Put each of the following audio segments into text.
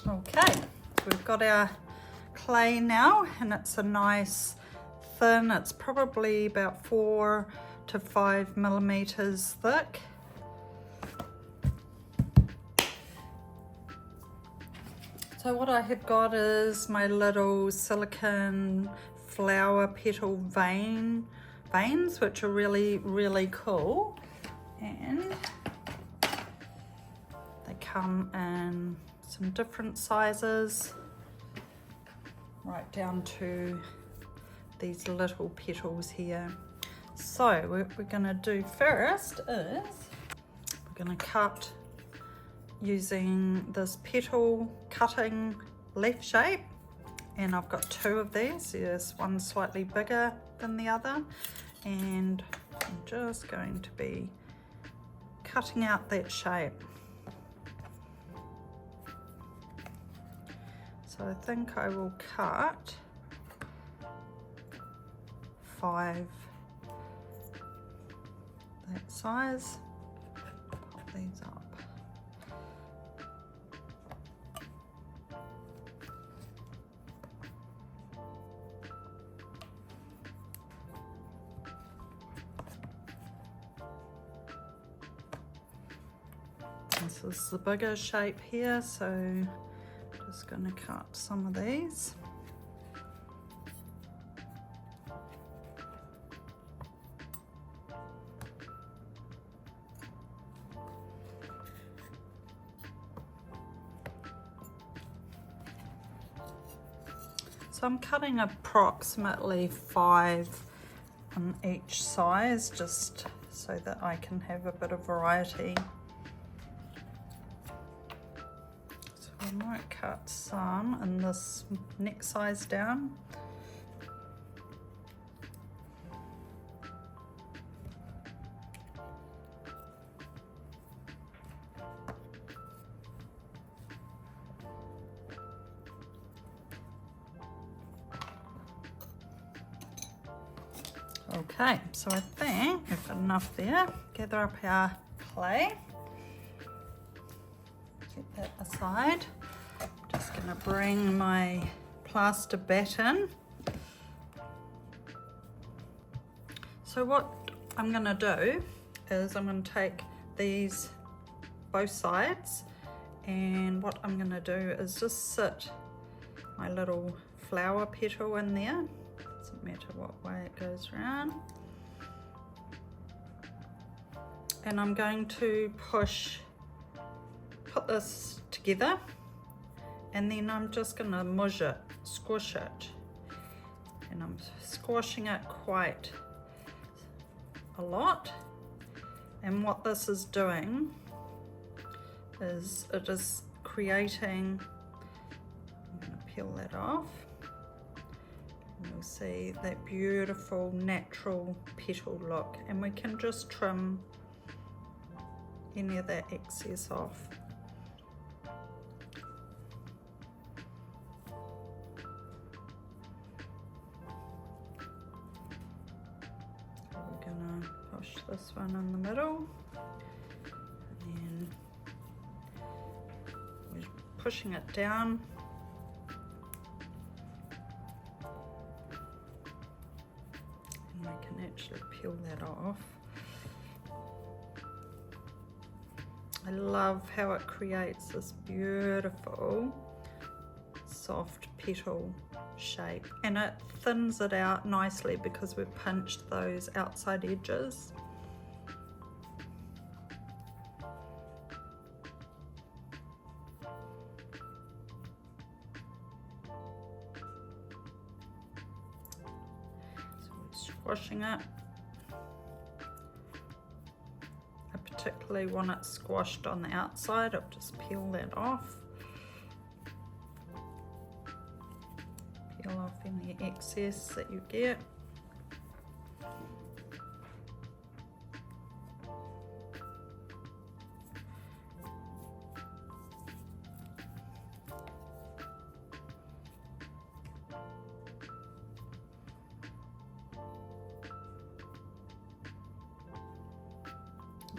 Okay, we've got our clay now, and it's a nice thin, it's probably about 4 to 5 millimeters thick. So what I have got is my little silicone flower petal veins, which are really cool, and they come in some different sizes, right down to these little petals here. So what we're going to do first is we're going to cut using this petal cutting leaf shape, and I've got 2 of these. There's one slightly bigger than the other, and I'm just going to be cutting out that shape. So I think I will cut 5 that size. Pop these up. This is the bigger shape here, so I'm just going to cut some of these. So I'm cutting approximately 5 on each size, just so that I can have a bit of variety. So I might cut some in this next size down. Okay, so I think we've got enough there. Gather up our clay. Get that aside. I'm just going to bring my plaster bat in. So what I'm going to do is I'm going to take these both sides, and what I'm going to do is just sit my little flower petal in there. Doesn't matter what way it goes around. And I'm going to put this together, and then I'm just going to mush it, squish it. And I'm squashing it quite a lot. And what this is doing is it is creating, I'm going to peel that off. You'll see that beautiful natural petal look, and we can just trim any of that excess off. So we're gonna push this one in the middle, and then we're pushing it down. I can actually peel that off. I love how it creates this beautiful soft petal shape, and it thins it out nicely because we've pinched those outside edges. Squashing it. I particularly want it squashed on the outside. I'll just peel that off. Peel off any excess that you get.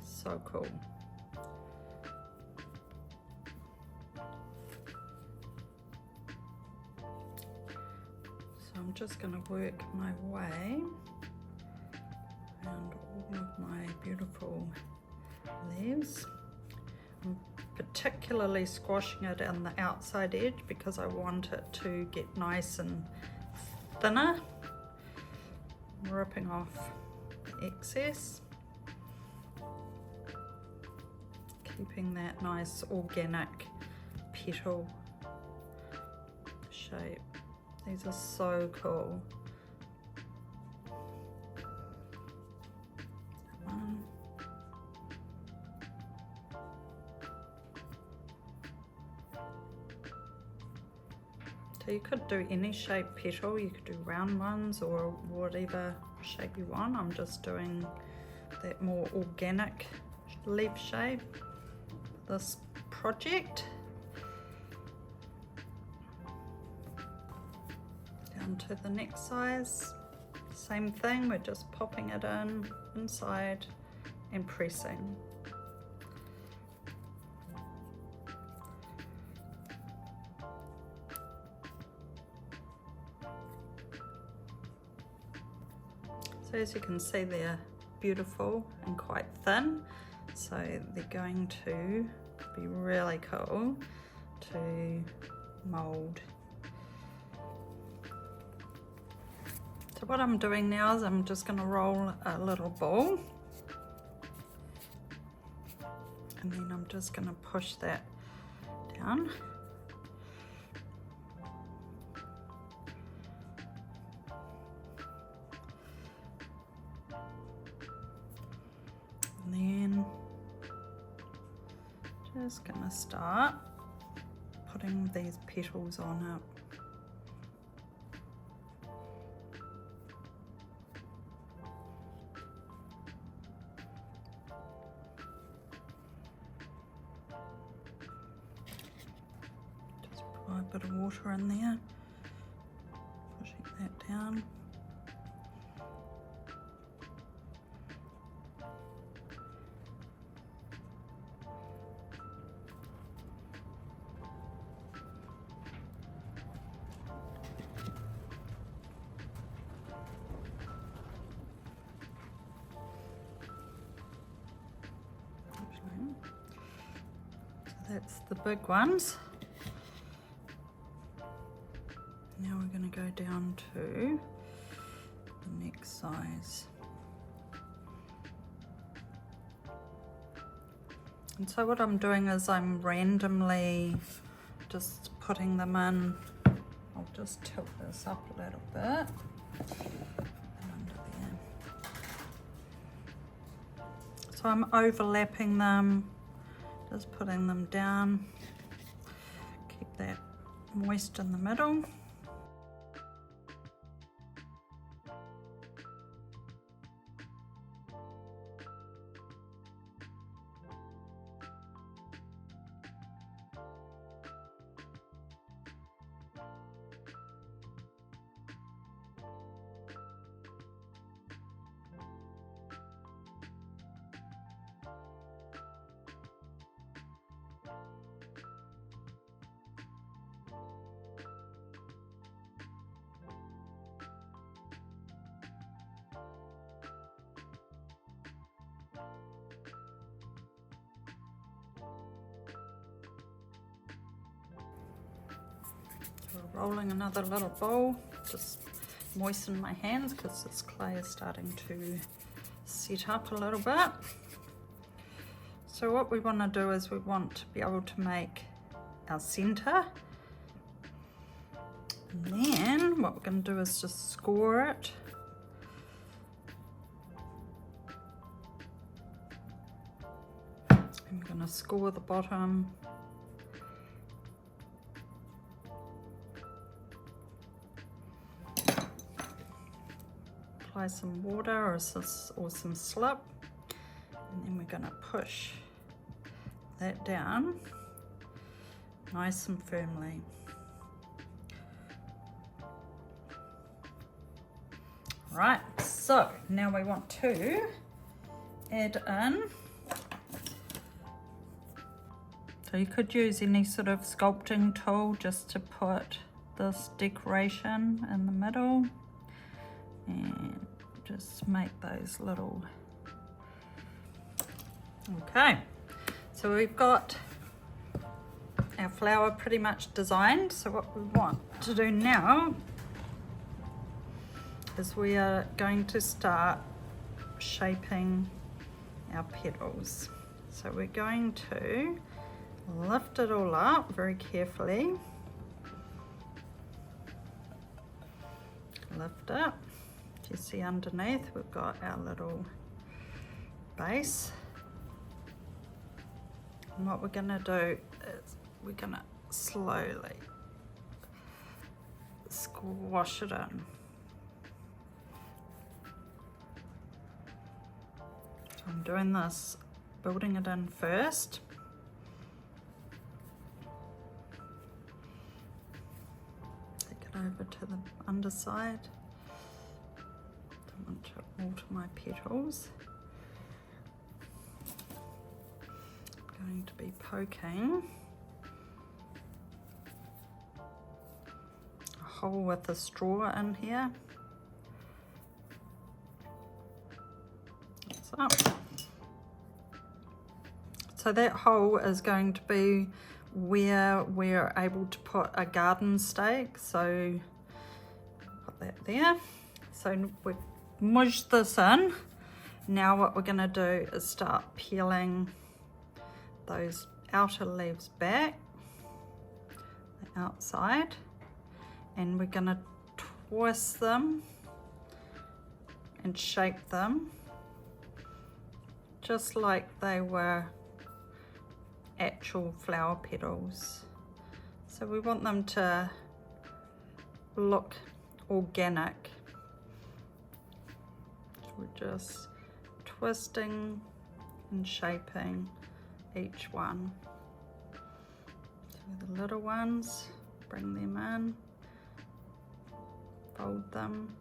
So cool. just going to work my way around all of my beautiful leaves. I'm particularly squashing it on the outside edge because I want it to get nice and thinner. I'm ripping off the excess, keeping that nice organic petal shape. These are so cool. So you could do any shape petal, you could do round ones or whatever shape you want. I'm just doing that more organic leaf shape for this project. Down to the next size, same thing, we're just popping it in inside and pressing. So as you can see, they're beautiful and quite thin, so they're going to be really cool to mold. So what I'm doing now is I'm just going to roll a little ball, and then I'm just going to push that down. And then just going to start putting these petals on it. A bit of water in there, pushing that down. So that's the big ones. Now we're going to go down to the next size. And so what I'm doing is I'm randomly just putting them in. I'll just tilt this up a little bit. And under there. So I'm overlapping them, just putting them down. Keep that moist in the middle. Rolling another little ball, just moisten my hands because this clay is starting to set up a little bit. So what we want to do is we want to be able to make our center, and then what we're going to do is just score it. I'm going to score the bottom. Apply some water or some slip, and then we're going to push that down nice and firmly. Right, so now we want to add in, so you could use any sort of sculpting tool just to put this decoration in the middle and just make those little. Okay, so we've got our flower pretty much designed. So what we want to do now is we are going to start shaping our petals. So we're going to lift it all up very carefully. Lift it. You see underneath we've got our little base. And what we're going to do is we're going to slowly squash it in. So I'm doing this, building it in first. Take it over to the underside. Don't want to alter my petals. I'm going to be poking a hole with a straw in here. So that hole is going to be where we're able to put a garden stake. So put that there. So we've mudged this in. Now what we're going to do is start peeling those outer leaves back, the outside, and we're going to twist them and shape them just like they were actual flower petals. So we want them to look organic. So we're just twisting and shaping each one. So the little ones, bring them in, fold them.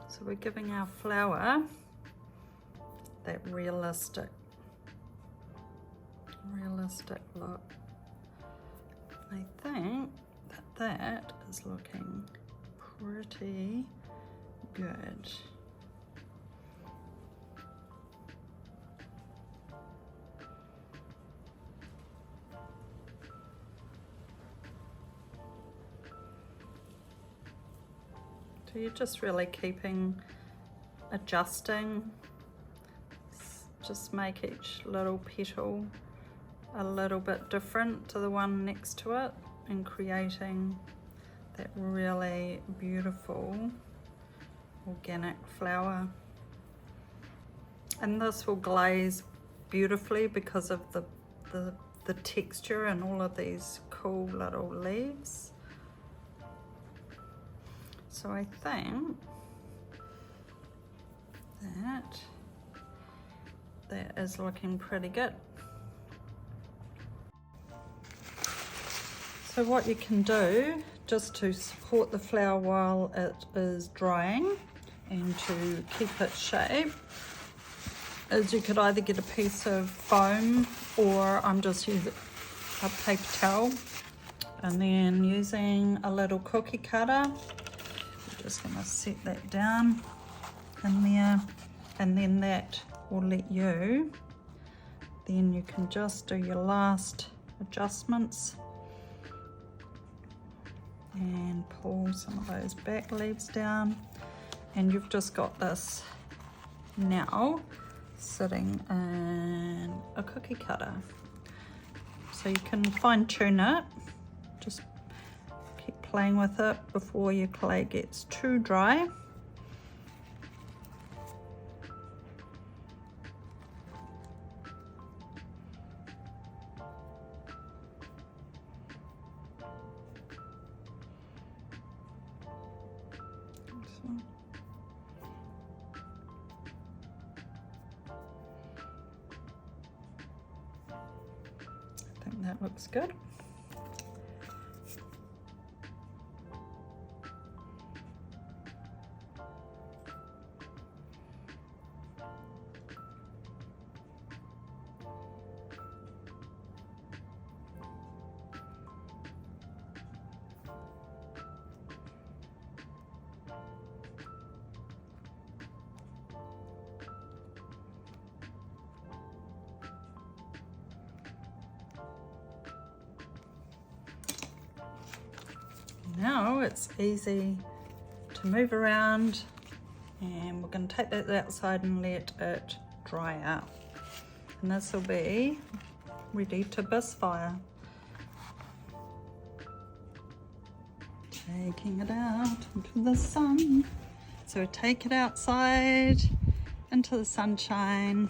So we're giving our flower that realistic look. I think that is looking pretty good. So you're just really adjusting, just make each little petal a little bit different to the one next to it and creating that really beautiful organic flower. And this will glaze beautifully because of the texture and all of these cool little leaves. So I think that is looking pretty good. So what you can do just to support the flower while it is drying and to keep its shape is you could either get a piece of foam, or I'm just using a paper towel, and then using a little cookie cutter, just going to set that down in there, and then that will let you, then you can just do your last adjustments and pull some of those back leaves down, and you've just got this now sitting in a cookie cutter. So you can fine tune it, just keep playing with it before your clay gets too dry. I think that looks good. Now it's easy to move around, and we're going to take that outside and let it dry out. And this will be ready to bisque fire. Taking it out into the sun. So take it outside into the sunshine.